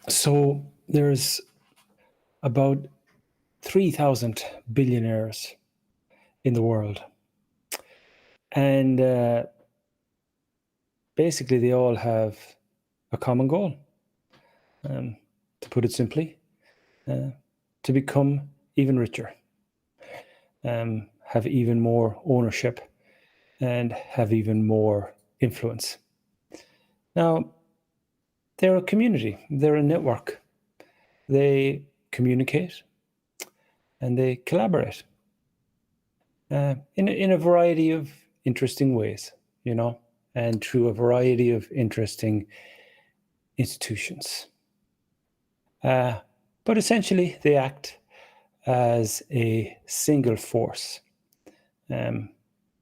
So there's about 3,000 billionaires in the world. And basically, they all have a common goal, to put it simply, to become even richer, have even more ownership, and have even more influence. Now, they're a community, they're a network. They communicate and they collaborate in a variety of interesting ways, and through a variety of interesting institutions. But essentially, they act as a single force,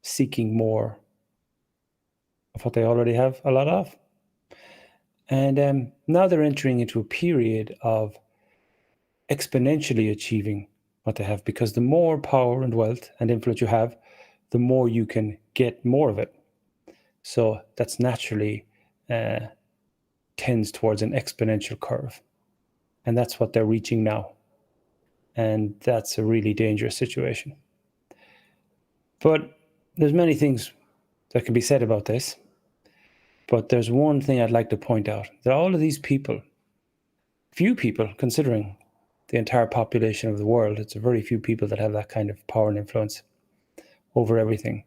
seeking more of what they already have a lot of. And now they're entering into a period of exponentially achieving what they have, because the more power and wealth and influence you have, the more you can get more of it. So that's naturally tends towards an exponential curve. And that's what they're reaching now. And that's a really dangerous situation. But there's many things that can be said about this. But there's one thing I'd like to point out, that all of these people, few people, considering the entire population of the world, it's a very few people that have that kind of power and influence over everything.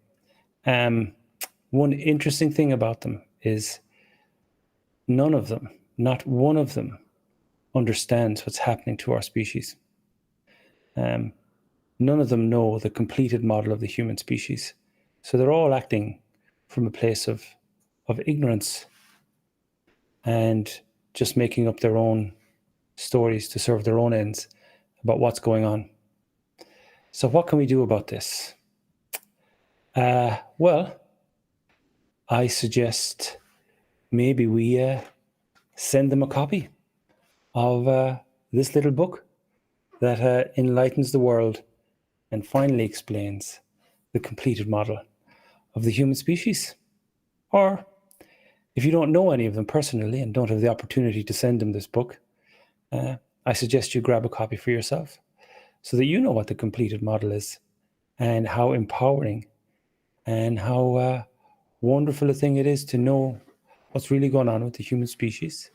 One interesting thing about them is none of them, not one of them, understands what's happening to our species. None of them know the completed model of the human species. So they're all acting from a place of ignorance and just making up their own stories to serve their own ends about what's going on. So what can we do about this? Well, I suggest maybe we send them a copy of this little book that enlightens the world and finally explains the completed model of the human species. Or if you don't know any of them personally and don't have the opportunity to send them this book, I suggest you grab a copy for yourself so that you know what the completed model is and how empowering and how wonderful a thing it is to know what's really going on with the human species